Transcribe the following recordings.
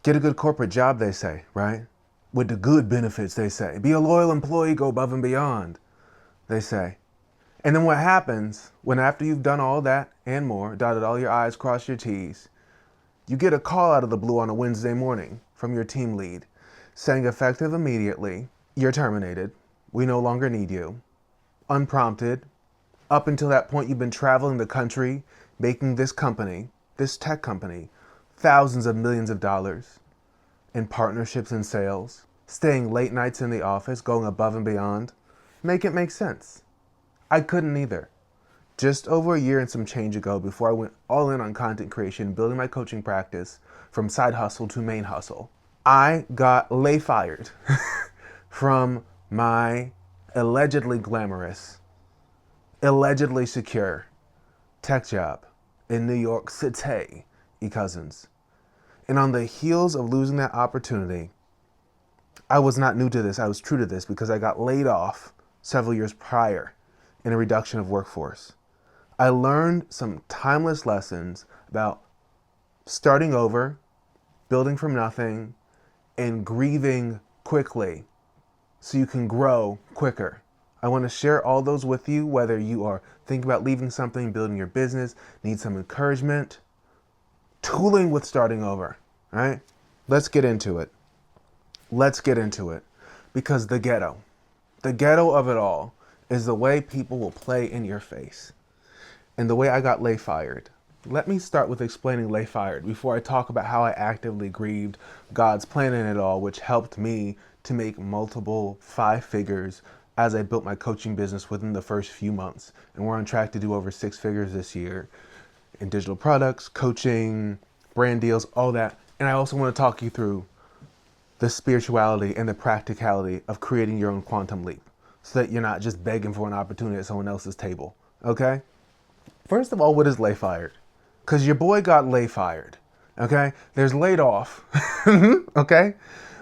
Get a good corporate job, they say, right? With the good benefits, they say. Be a loyal employee, go above and beyond, they say. And then what happens when after you've done all that and more, dotted all your I's, crossed your T's, you get a call out of the blue on a Wednesday morning from your team lead saying effective immediately, you're terminated. We no longer need you. Unprompted. Up until that point, you've been traveling the country, making this company, this tech company, thousands of millions of dollars in partnerships and sales, staying late nights in the office, going above and beyond. Make it make sense. I couldn't either. Just over a year and some change ago, before I went all in on content creation, building my coaching practice from side hustle to main hustle, I got lay fired from my allegedly glamorous, allegedly secure tech job in New York City, cousins. And on the heels of losing that opportunity, I was not new to this. I was true to this because I got laid off several years prior in a reduction of workforce. I learned some timeless lessons about starting over, building from nothing, and grieving quickly so you can grow quicker. I want to share all those with you, whether you are thinking about leaving something, building your business, need some encouragement, tooling with starting over, right? Let's get into it. Let's get into it. Because the ghetto of it all is the way people will play in your face. And the way I got lay fired. Let me start with explaining lay fired before I talk about how I actively grieved God's plan in it all, which helped me to make multiple 5 figures as I built my coaching business within the first few months. And we're on track to do over 6 figures this year in digital products, coaching, brand deals, all that. And I also want to talk you through the spirituality and the practicality of creating your own quantum leap so that you're not just begging for an opportunity at someone else's table. Okay? First of all, what is lay fired? Because your boy got lay fired. Okay? There's laid off. Okay?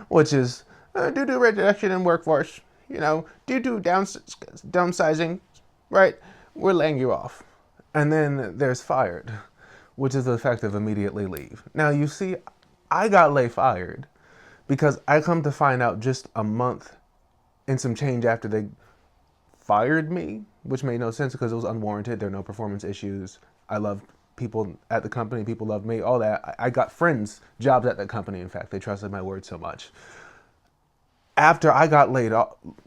Which is due to reduction in workforce. Due to downsizing. Right? We're laying you off. And then there's fired, which is the effect of immediately leave. Now, you see, I got lay fired because I come to find out just a month and some change after they fired me, which made no sense because it was unwarranted. There are no performance issues. I loved people at the company. People loved me, all that. I got friends, jobs at that company. In fact, they trusted my word so much. After I got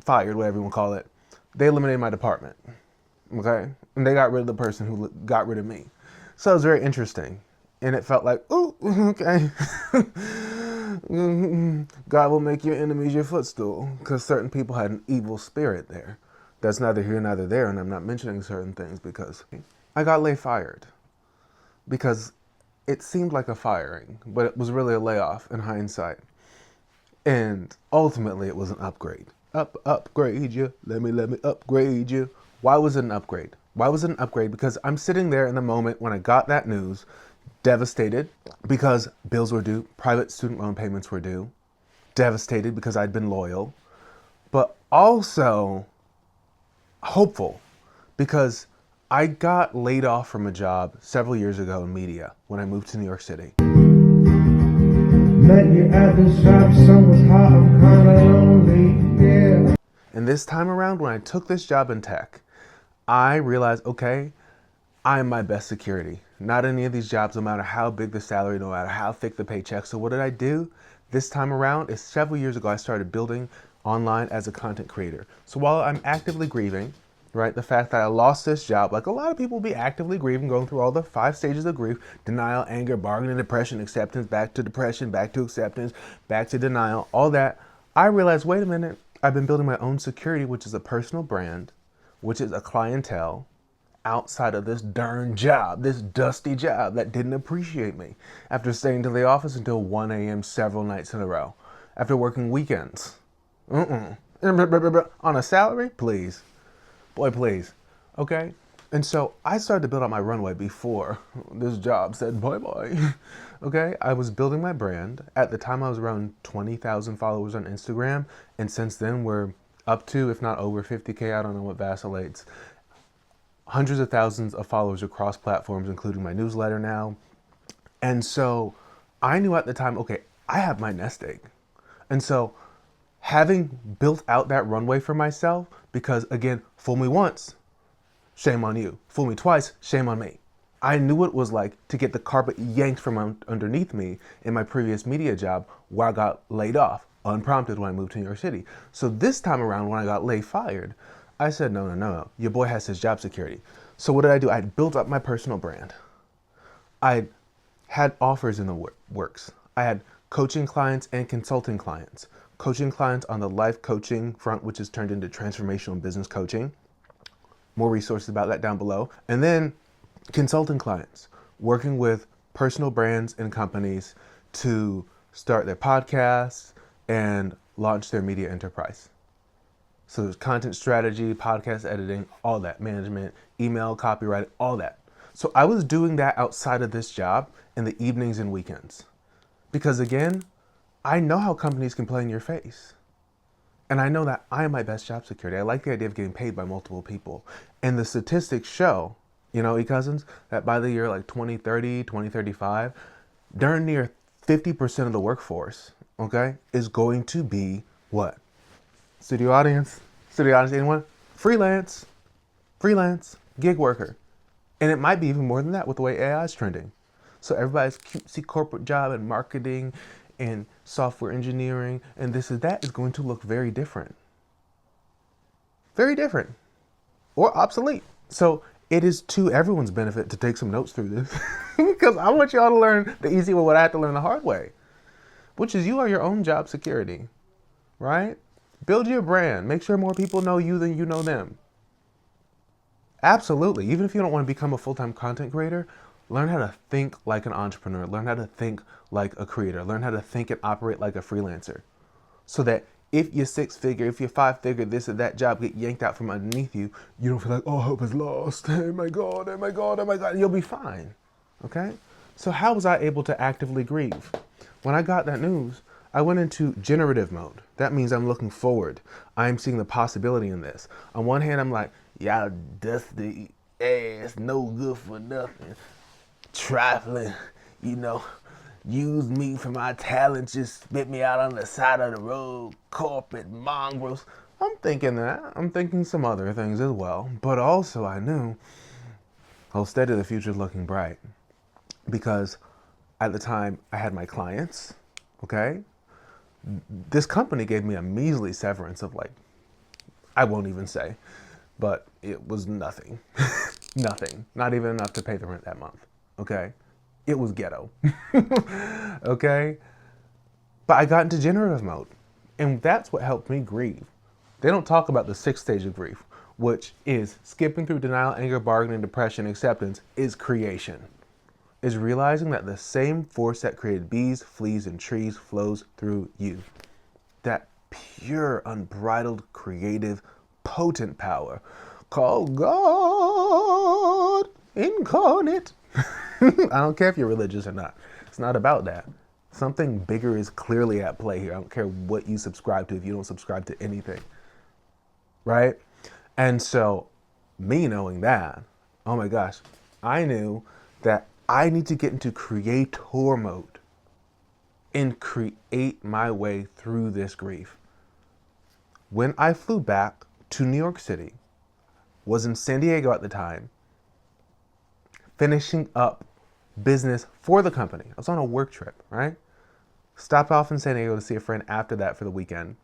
fired, whatever you want to call it, they eliminated my department. Okay? And they got rid of the person who got rid of me. So it was very interesting. And it felt like, ooh, okay. God will make your enemies your footstool. Because certain people had an evil spirit there. That's neither here nor there. And I'm not mentioning certain things because I got lay fired. Because it seemed like a firing, but it was really a layoff in hindsight. And ultimately it was an upgrade. Upgrade you. Let me upgrade you. Why was it an upgrade? Why was it an upgrade? Because I'm sitting there in the moment when I got that news, devastated because bills were due, private student loan payments were due, devastated because I'd been loyal, but also hopeful because I got laid off from a job several years ago in media when I moved to New York City. Met you at the shop, sun was hot, I'm kinda lonely, yeah. And this time around, when I took this job in tech, I realized, okay, I am my best security. Not any of these jobs, no matter how big the salary, no matter how thick the paycheck. So what did I do? This time around, is several years ago, I started building online as a content creator. So while I'm actively grieving, right, the fact that I lost this job, like a lot of people will be actively grieving, going through all the 5 stages of grief: denial, anger, bargaining, depression, acceptance, back to depression, back to acceptance, back to denial, all that. I realized, wait a minute, I've been building my own security, which is a personal brand, which is a clientele outside of this darn job, this dusty job that didn't appreciate me after staying to the office until 1 a.m. several nights in a row, after working weekends. On a salary? Please. Boy, please. Okay? And so I started to build out my runway before this job said bye-bye. Okay? I was building my brand. At the time, I was around 20,000 followers on Instagram. And since then, we're up to, if not over 50K, I don't know what vacillates. Hundreds of thousands of followers across platforms, including my newsletter now. And so I knew at the time, okay, I have my nest egg. And so having built out that runway for myself, because again, fool me once, shame on you. Fool me twice, shame on me. I knew what it was like to get the carpet yanked from underneath me in my previous media job where I got laid off, unprompted when I moved to New York City. So this time around when I got fired, I said, no. Your boy has his job security. So what did I do? I built up my personal brand. I had offers in the works. I had coaching clients and consulting clients. Coaching clients on the life coaching front, which has turned into transformational business coaching. More resources about that down below. And then consulting clients, working with personal brands and companies to start their podcasts and launch their media enterprise. So there's content strategy, podcast editing, all that, management, email, copyright, all that. So I was doing that outside of this job in the evenings and weekends. Because again, I know how companies can play in your face. And I know that I am my best job security. I like the idea of getting paid by multiple people. And the statistics show, e-cousins, that by the year like 2030, 2035, darn near 50% of the workforce, okay, is going to be what? Studio audience, anyone? Freelance, gig worker. And it might be even more than that with the way AI is trending. So everybody's cutesy corporate job and marketing and software engineering and this and that is going to look very different. Very different. Or obsolete. So it is to everyone's benefit to take some notes through this because I want y'all to learn the easy way, what I had to learn the hard way, which is you are your own job security, right? Build your brand. Make sure more people know you than you know them. Absolutely. Even if you don't want to become a full-time content creator, learn how to think like an entrepreneur. Learn how to think like a creator. Learn how to think and operate like a freelancer. So that if you're six-figure, if you're five-figure, this or that job get yanked out from underneath you, you don't feel like, oh, hope is lost. Oh my God. You'll be fine. Okay? So how was I able to actively grieve? When I got that news, I went into generative mode. That means I'm looking forward. I'm seeing the possibility in this. On one hand, I'm like, y'all dusty ass, no good for nothing, trifling, use me for my talent, just spit me out on the side of the road, corporate mongrels. I'm thinking that. I'm thinking some other things as well. But also I knew, hold steady, the future's looking bright. Because at the time I had my clients, okay? This company gave me a measly severance of I won't even say, but it was nothing. Nothing. Not even enough to pay the rent that month. Okay? It was ghetto. Okay? But I got into generative mode. And that's what helped me grieve. They don't talk about the 6th stage of grief, which is skipping through denial, anger, bargaining, depression, acceptance, is creation. Is realizing that the same force that created bees, fleas, and trees flows through you. That pure, unbridled, creative, potent power called God incarnate. I don't care if you're religious or not. It's not about that. Something bigger is clearly at play here. I don't care what you subscribe to if you don't subscribe to anything. Right? And so, me knowing that, oh my gosh, I knew that I need to get into creator mode and create my way through this grief. When I flew back to New York City, was in San Diego at the time, finishing up business for the company. I was on a work trip, right? Stopped off in San Diego to see a friend after that for the weekend.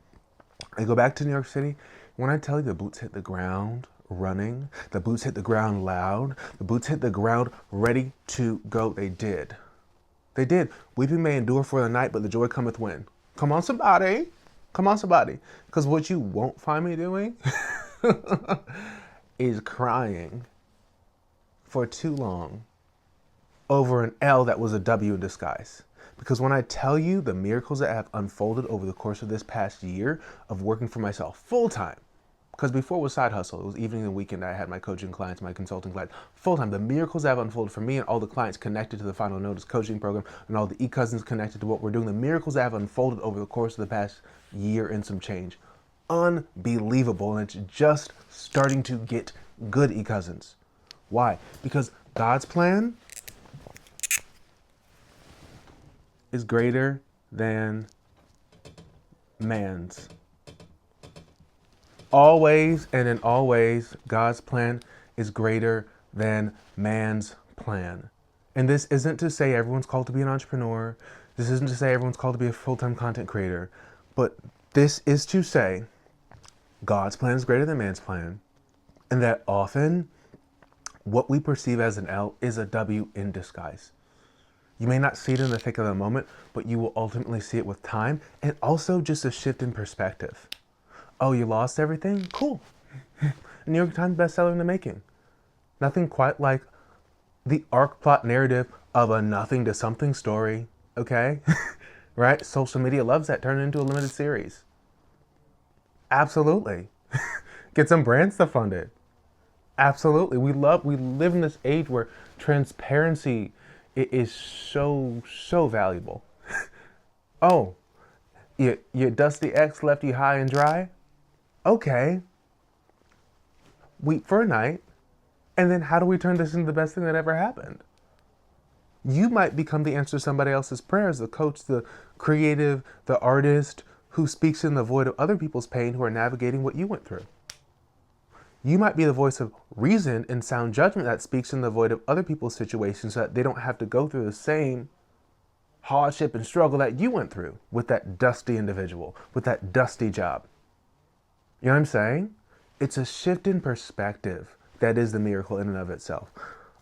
I go back to New York City. When I tell you the boots hit the ground running, the boots hit the ground loud, the boots hit the ground ready to go, they did. They did. Weeping may endure for the night, but the joy cometh when. Come on, somebody. Come on, somebody. Because what you won't find me doing is crying for too long over an L that was a W in disguise. Because when I tell you the miracles that have unfolded over the course of this past year of working for myself full-time, because before it was side hustle, it was evening and weekend, I had my coaching clients, my consulting clients, full-time. The miracles that have unfolded for me and all the clients connected to the Final Notice coaching program and all the e-cousins connected to what we're doing, the miracles that have unfolded over the course of the past year and some change. Unbelievable, and it's just starting to get good, e-cousins. Why? Because God's plan is greater than man's. Always and in all ways, God's plan is greater than man's plan. And this isn't to say everyone's called to be an entrepreneur. This isn't to say everyone's called to be a full-time content creator. But this is to say God's plan is greater than man's plan. And that often what we perceive as an L is a W in disguise. You may not see it in the thick of the moment, but you will ultimately see it with time, and also just a shift in perspective. Oh, you lost everything? Cool. New York Times bestseller in the making. Nothing quite like the arc plot narrative of a nothing to something story, okay? Right? Social media loves that. Turn it into a limited series. Absolutely. Get some brands to fund it. Absolutely. We live in this age where transparency is so valuable. Oh, your dusty ex left you high and dry? Okay. Weep for a night. And then how do we turn this into the best thing that ever happened? You might become the answer to somebody else's prayers, the coach, the creative, the artist who speaks in the void of other people's pain who are navigating what you went through. You might be the voice of reason and sound judgment that speaks in the void of other people's situations so that they don't have to go through the same hardship and struggle that you went through with that dusty individual, with that dusty job. You know what I'm saying? It's a shift in perspective that is the miracle in and of itself.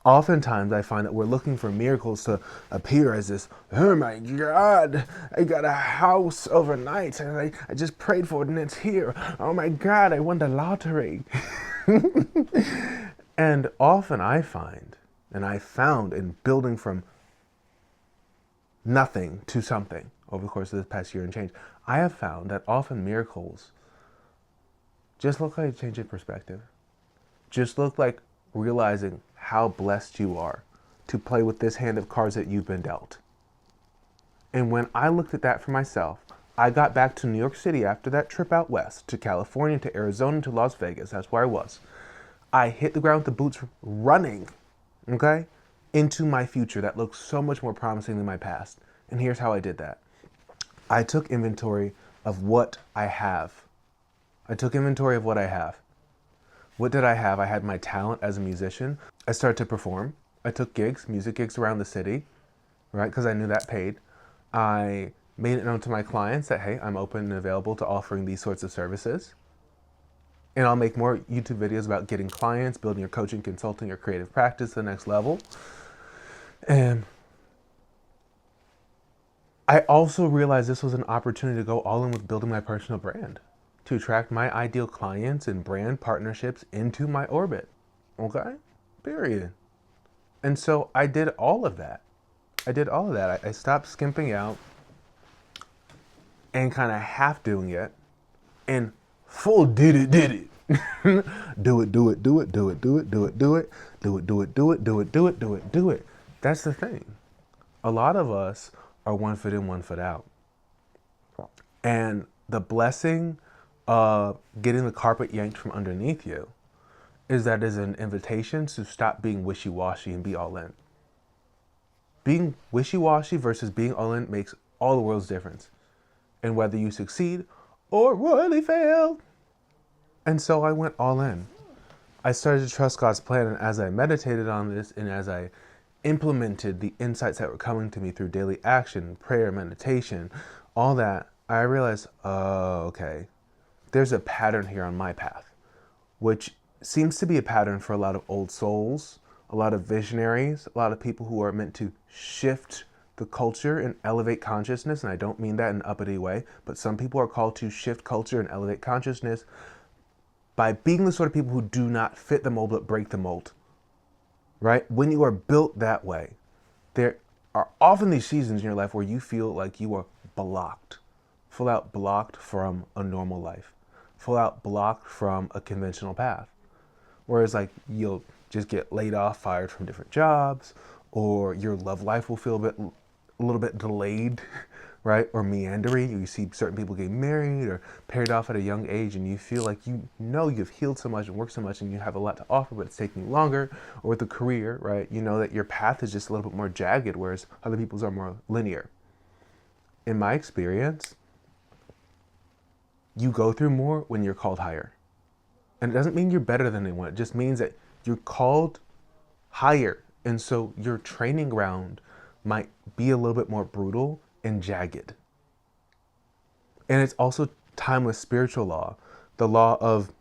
Oftentimes I find that we're looking for miracles to appear as this, oh my God, I got a house overnight and I just prayed for it and it's here. Oh my God, I won the lottery. And often I find, and I found in building from nothing to something over the course of this past year and change, I have found that often miracles just look like a change in perspective. Just look like realizing how blessed you are to play with this hand of cards that you've been dealt. And when I looked at that for myself, I got back to New York City after that trip out west, to California, to Arizona, to Las Vegas. That's where I was. I hit the ground with the boots running, okay, into my future that looks so much more promising than my past. And here's how I did that. I took inventory of what I have. What did I have? I had my talent as a musician. I started to perform. I took gigs, music gigs around the city, right? Because I knew that paid. I made it known to my clients that, hey, I'm open and available to offering these sorts of services. And I'll make more YouTube videos about getting clients, building your coaching, consulting, your creative practice to the next level. And I also realized this was an opportunity to go all in with building my personal brand, to attract my ideal clients and brand partnerships into my orbit. Okay? Period. And so I did all of that. I stopped skimping out and kind of half doing it and full did it. Do it. That's the thing. A lot of us are 1 foot in, 1 foot out. And the blessing of getting the carpet yanked from underneath you is that is an invitation to stop being wishy-washy and be all in. Being wishy-washy versus being all in makes all the world's difference. And whether you succeed or royally fail. And so I went all in. I started to trust God's plan, and as I meditated on this and as I implemented the insights that were coming to me through daily action, prayer, meditation, all that, I realized, oh, okay, there's a pattern here on my path, which seems to be a pattern for a lot of old souls, a lot of visionaries, a lot of people who are meant to shift the culture and elevate consciousness. And I don't mean that in an uppity way, but some people are called to shift culture and elevate consciousness by being the sort of people who do not fit the mold but break the mold, right? When you are built that way, there are often these seasons in your life where you feel like you are blocked, full out blocked from a normal life, full out blocked from a conventional path. Whereas like you'll just get laid off, fired from different jobs, or your love life will feel a little bit delayed, right? Or meandering. You see certain people getting married or paired off at a young age, and you feel like you've healed so much and worked so much and you have a lot to offer, but it's taking you longer. Or with a career, right? You know that your path is just a little bit more jagged, whereas other people's are more linear. in my experience, you go through more when you're called higher. And it doesn't mean you're better than anyone. It just means that you're called higher. And so your training ground might be a little bit more brutal and jagged. And it's also timeless spiritual law. The law of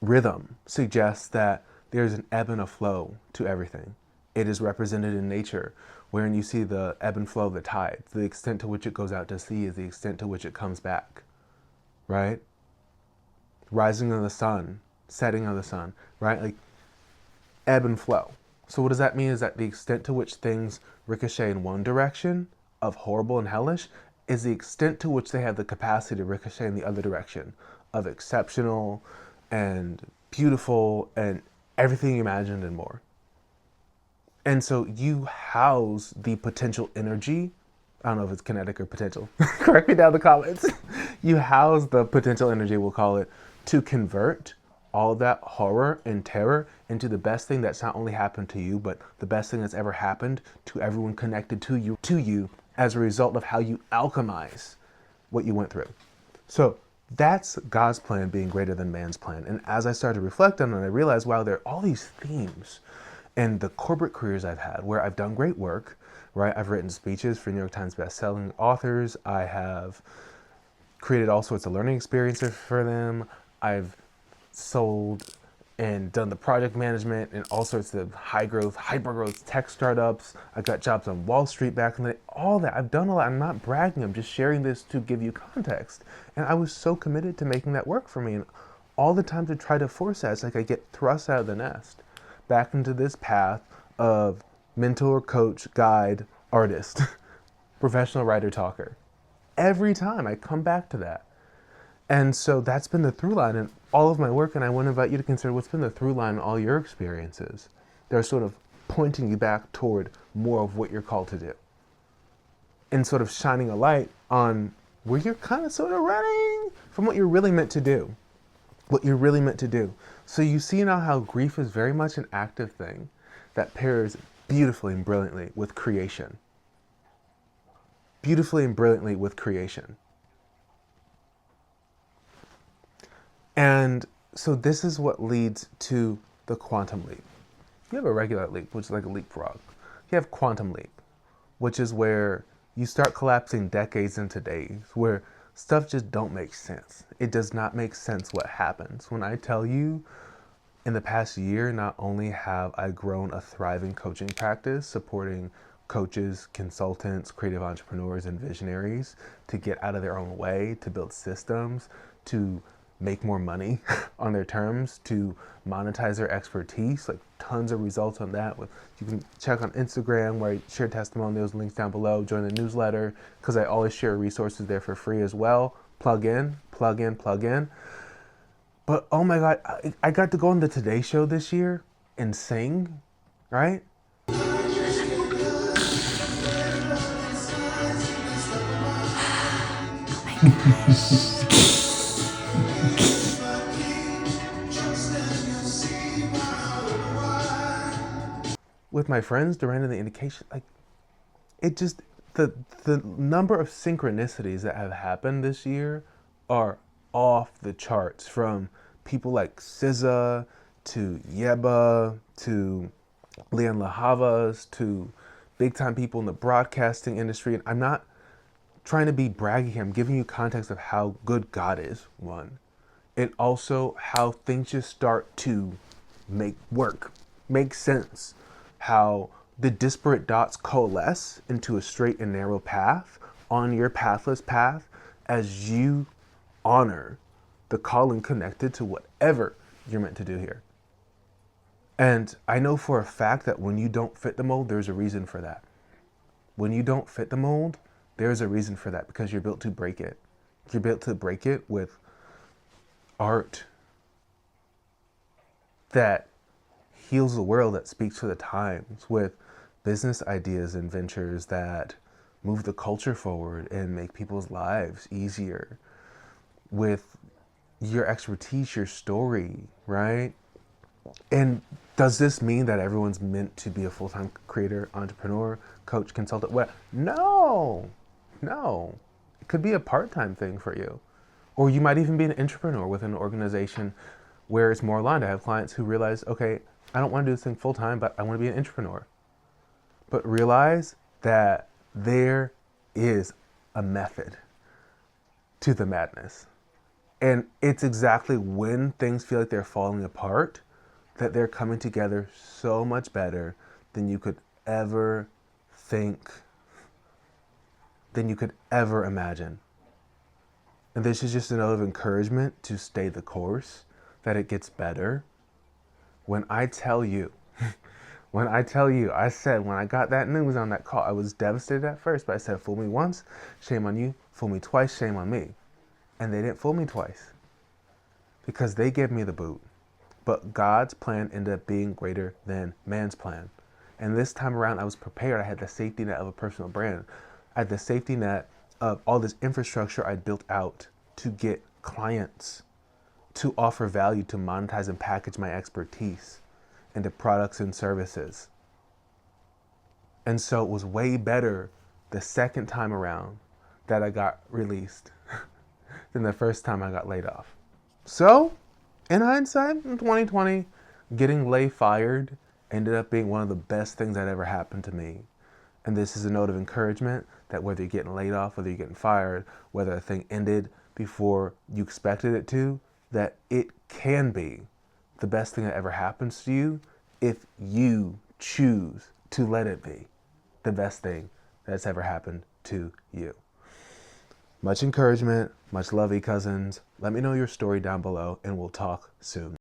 rhythm suggests that there's an ebb and a flow to everything. It is represented in nature, wherein you see the ebb and flow of the tide. The extent to which it goes out to sea is the extent to which it comes back, right? Rising of the sun, setting of the sun, right? Like ebb and flow. So what does that mean? Is that the extent to which things ricochet in one direction of horrible and hellish is the extent to which they have the capacity to ricochet in the other direction of exceptional and beautiful and everything imagined and more. And so you house the potential energy. I don't know if it's kinetic or potential. Correct me down in the comments. You house the potential energy, we'll call it, to convert all that horror and terror into the best thing that's not only happened to you, but the best thing that's ever happened to everyone connected to you as a result of how you alchemize what you went through. So that's God's plan being greater than man's plan. And as I started to reflect on it, I realized, wow, there are all these themes in the corporate careers I've had where I've done great work, right? I've written speeches for New York Times best-selling authors. I have created all sorts of learning experiences for them. I've sold and done the project management in all sorts of high growth, hyper growth tech startups. I got jobs on Wall Street back in the day. All that, I've done a lot. I'm not bragging, I'm just sharing this to give you context. And I was so committed to making that work for me. And all the times I try to force that, it's like I get thrust out of the nest back into this path of mentor, coach, guide, artist, professional writer, talker. Every time I come back to that. And so that's been the through line in all of my work, and I want to invite you to consider what's been the through line in all your experiences. They're sort of pointing you back toward more of what you're called to do. And sort of shining a light on where you're kind of sort of running from what you're really meant to do. What you're really meant to do. So you see now how grief is very much an active thing that pairs beautifully and brilliantly with creation. Beautifully and brilliantly with creation. And so this is what leads to the quantum leap. You have a regular leap, which is like a leapfrog. You have quantum leap, which is where you start collapsing decades into days, where stuff just don't make sense. It does not make sense what happens. When I tell you, in the past year, not only have I grown a thriving coaching practice supporting coaches, consultants, creative entrepreneurs, and visionaries to get out of their own way, to build systems, to make more money on their terms, to monetize their expertise, like tons of results on that. You can check on Instagram where I share testimonials, links down below, join the newsletter, because I always share resources there for free as well. Plug in. But oh my God, I got to go on the Today Show this year and sing, right? With my friends during the indication, like it just, the number of synchronicities that have happened this year are off the charts, from people like SZA to Yeba to Leon LaHavas to big time people in the broadcasting industry. And I'm not trying to be braggy here. I'm giving you context of how good God is, one, and also how things just start to make sense. How the disparate dots coalesce into a straight and narrow path on your pathless path as you honor the calling connected to whatever you're meant to do here. And I know for a fact that when you don't fit the mold, there's a reason for that. When you don't fit the mold, there's a reason for that, because you're built to break it. You're built to break it with art that heals the world, that speaks to the times, with business ideas and ventures that move the culture forward and make people's lives easier, with your expertise, your story, right? And does this mean that everyone's meant to be a full-time creator, entrepreneur, coach, consultant? Well, no. It could be a part-time thing for you. Or you might even be an entrepreneur within an organization where it's more aligned. I have clients who realize, okay, I don't want to do this thing full-time, but I want to be an entrepreneur. But realize that there is a method to the madness. And it's exactly when things feel like they're falling apart that they're coming together so much better than you could ever think, than you could ever imagine. And this is just a note of encouragement to stay the course, that it gets better. When I tell you, I said when I got that news on that call, I was devastated at first, but I said, fool me once, shame on you. Fool me twice, shame on me. And they didn't fool me twice because they gave me the boot. But God's plan ended up being greater than man's plan. And this time around, I was prepared. I had the safety net of a personal brand. I had the safety net of all this infrastructure I'd built out to get clients, to offer value, to monetize and package my expertise into products and services. And so it was way better the second time around that I got released than the first time I got laid off. So, in hindsight, in 2020, getting fired ended up being one of the best things that ever happened to me. And this is a note of encouragement that whether you're getting laid off, whether you're getting fired, whether a thing ended before you expected it to, that it can be the best thing that ever happens to you if you choose to let it be the best thing that's ever happened to you. Much encouragement, much love, cousins. Let me know your story down below, and we'll talk soon.